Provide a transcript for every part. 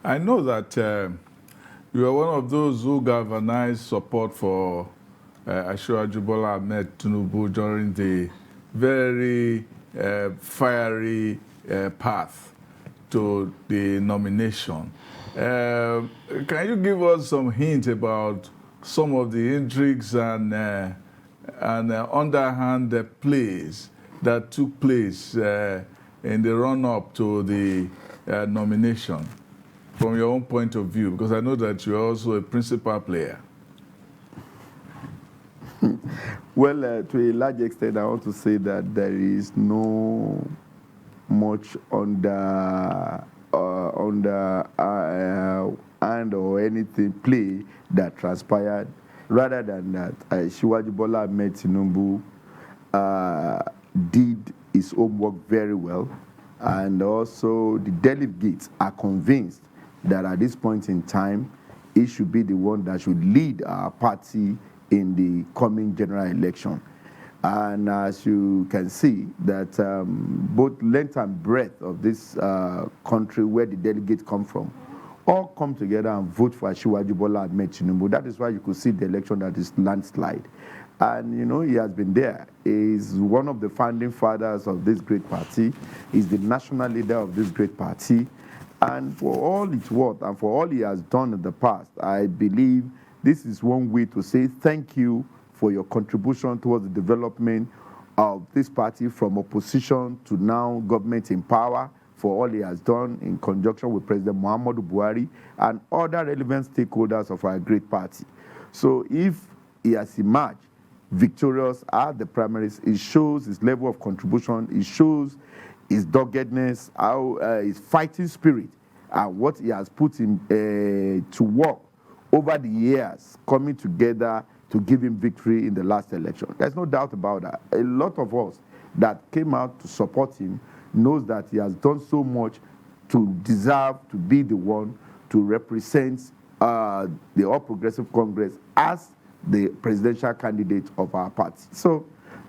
I know that you are one of those who galvanized support for Asiwaju Bola Ahmed Tinubu during the very fiery path to the nomination. Can you give us some hint about some of the intrigues and underhand plays that took place in the run-up to the nomination from your own point of view? Because I know that you're also a principal player. Well, to a large extent, I want to say that there is no much and or anything play that transpired. Rather than that, Asiwaju Bola Ahmed Tinubu did his homework very well, and also the delegates are convinced that at this point in time, he should be the one that should lead our party in the coming general election. And as you can see, that both length and breadth of this country where the delegates come from, all come together and vote for Asiwaju Bola Ahmed Tinubu. That is why you could see the election that is landslide. And, you know, he has been there. He is one of the founding fathers of this great party. He's the national leader of this great party. And for all it's worth and for all he has done in the past, I believe this is one way to say thank you for your contribution towards the development of this party from opposition to now government in power, for all he has done in conjunction with President Muhammadu Buhari and other relevant stakeholders of our great party. So if he has emerged victorious at the primaries, it shows his level of contribution, it shows his doggedness, his fighting spirit, and what he has put in to work over the years, coming together to give him victory in the last election. There's no doubt about that. A lot of us that came out to support him knows that he has done so much to deserve to be the one to represent the All Progressive Congress as the presidential candidate of our party. So,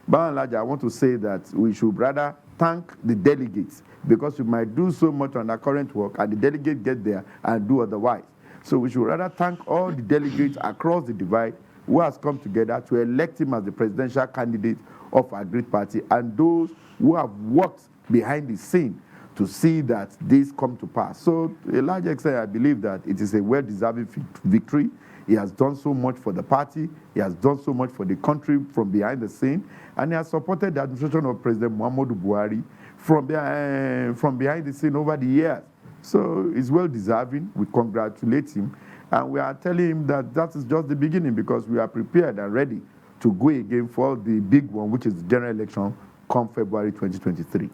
by and large, I want to say that we should rather thank the delegates, because we might do so much on our current work and the delegates get there and do otherwise. So we should rather thank all the delegates across the divide who has come together to elect him as the presidential candidate of our great party, and those who have worked behind the scene to see that this come to pass. So to a large extent, I believe that it is a well-deserved victory. He has done so much for the party. He has done so much for the country from behind the scene. And he has supported the administration of President Muhammadu Buhari from behind the scene over the years. So he's well-deserving. We congratulate him. And we are telling him that that is just the beginning, because we are prepared and ready to go again for the big one, which is the general election come February 2023.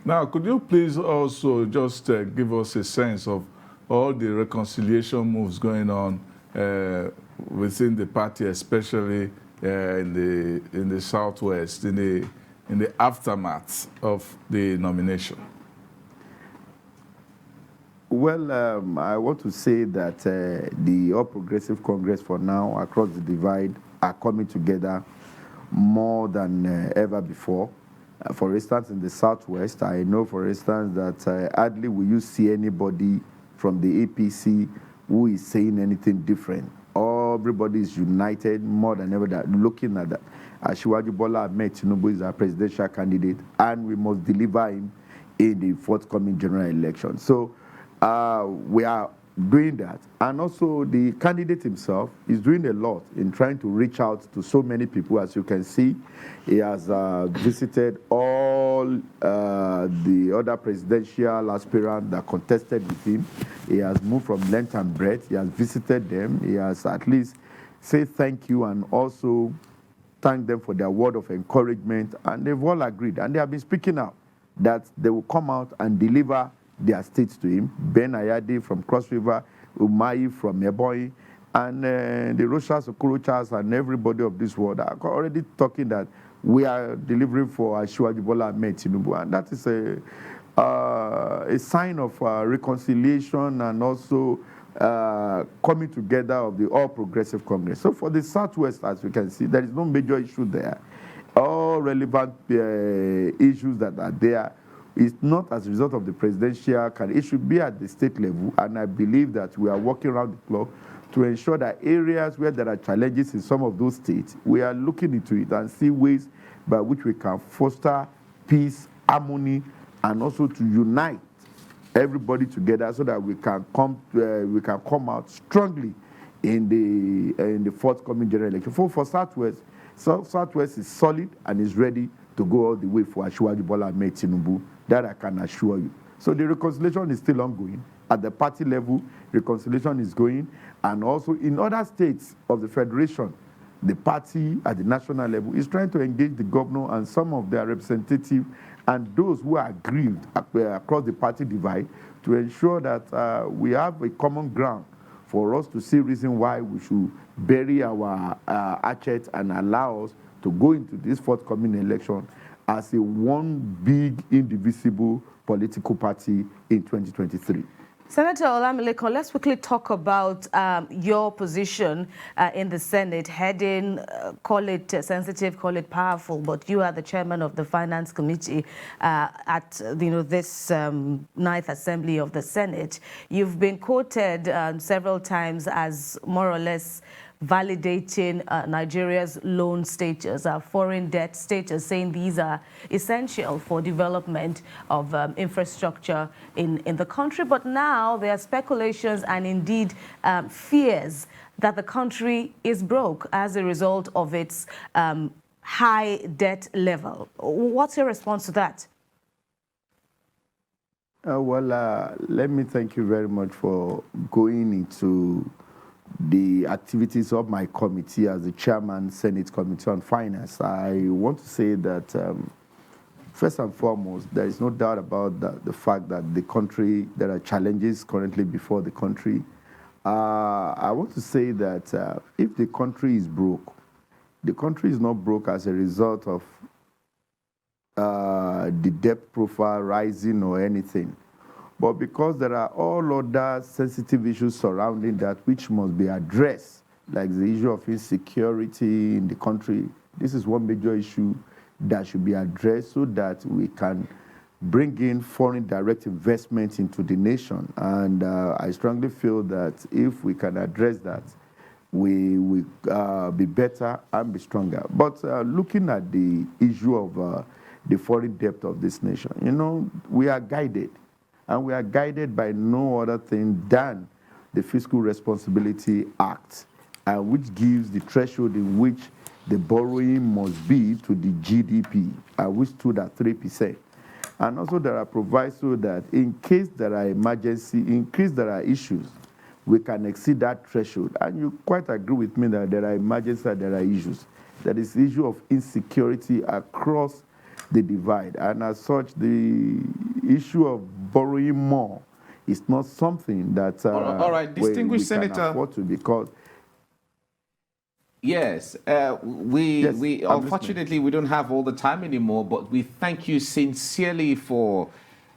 Now, could you please also just give us a sense of all the reconciliation moves going on within the party, especially in the Southwest, in the aftermath of the nomination? Well, I want to say that the All Progressive Congress for now across the divide are coming together more than ever before. For instance, in the Southwest, I know, for instance, that hardly will you see anybody from the APC who is saying anything different. Everybody is united more than ever, that looking at that. Asiwaju Bola Ahmed Tinubu is our presidential candidate, and we must deliver him in the forthcoming general election. So we are doing that. And also the candidate himself is doing a lot in trying to reach out to so many people. As you can see, he has visited all the other presidential aspirants that contested with him. He has moved from length and breadth. He has visited them. He has at least said thank you and also thanked them for their word of encouragement. And they've all agreed. And they have been speaking out that they will come out and deliver their states to him. Ben Ayade from Cross River, Umahi from Ebonyi, and the Roshas, Okorochas, and everybody of this world are already talking that we are delivering for Asiwaju Bola Ahmed Tinubu. And that is a sign of reconciliation and also coming together of the All Progressive Congress. So for the Southwest, as you can see, there is no major issue there. All relevant issues that are there It's not as a result of the presidential candidate. It should be at the state level, and I believe that we are working around the clock to ensure that areas where there are challenges in some of those states, we are looking into it and see ways by which we can foster peace, harmony, and also to unite everybody together so that we can come out strongly in the forthcoming general election. For Southwest, Southwest is solid and is ready to go all the way for Adeola Tinubu. That I can assure you. So the reconciliation is still ongoing. At the party level, reconciliation is going, and also in other states of the federation, the party at the national level is trying to engage the governor and some of their representatives and those who are aggrieved across the party divide to ensure that we have a common ground for us to see reason why we should bury our hatchet and allow us to go into this forthcoming election as a one big, indivisible political party in 2023. Senator Olamilekan, let's quickly talk about your position in the Senate, heading, call it sensitive, call it powerful, but you are the chairman of the Finance Committee at this 9th Assembly of the Senate. You've been quoted several times as more or less validating Nigeria's loan status, foreign debt status, saying these are essential for development of infrastructure in the country. But now there are speculations and indeed fears that the country is broke as a result of its high debt level. What's your response to that? Let me thank you very much for going into the activities of my committee as the chairman, Senate Committee on Finance. I want to say that first and foremost, there is no doubt about the fact that the country, there are challenges currently before the country. I want to say that if the country is broke, the country is not broke as a result of the debt profile rising or anything, but because there are all other sensitive issues surrounding that which must be addressed, like the issue of insecurity in the country. This is one major issue that should be addressed so that we can bring in foreign direct investment into the nation. And I strongly feel that if we can address that, we will be better and be stronger. But looking at the issue of the foreign debt of this nation, we are guided. And we are guided by no other thing than the Fiscal Responsibility Act, which gives the threshold in which the borrowing must be to the GDP, which stood at 3%. And also there are provisos that in case there are emergency, in case there are issues, we can exceed that threshold. And you quite agree with me that there are emergencies, there are issues. There is the issue of insecurity across the divide, and as such, the issue of borrowing more is not something that all right, distinguished Senator, can afford to, because yes, we unfortunately we don't have all the time anymore, but we thank you sincerely for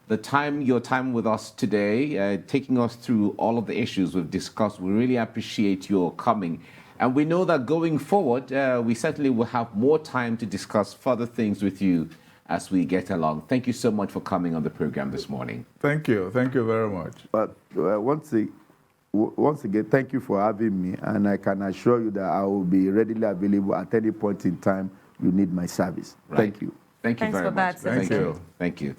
your time with us today, taking us through all of the issues we've discussed. We really appreciate your coming. And we know that going forward, we certainly will have more time to discuss further things with you as we get along. Thank you so much for coming on the program this morning. Thank you. Thank you very much. But once again, thank you for having me. And I can assure you that I will be readily available at any point in time you need my service. Right. Thank you. Thank you Thanks very for much. that, Thank you. Thank you.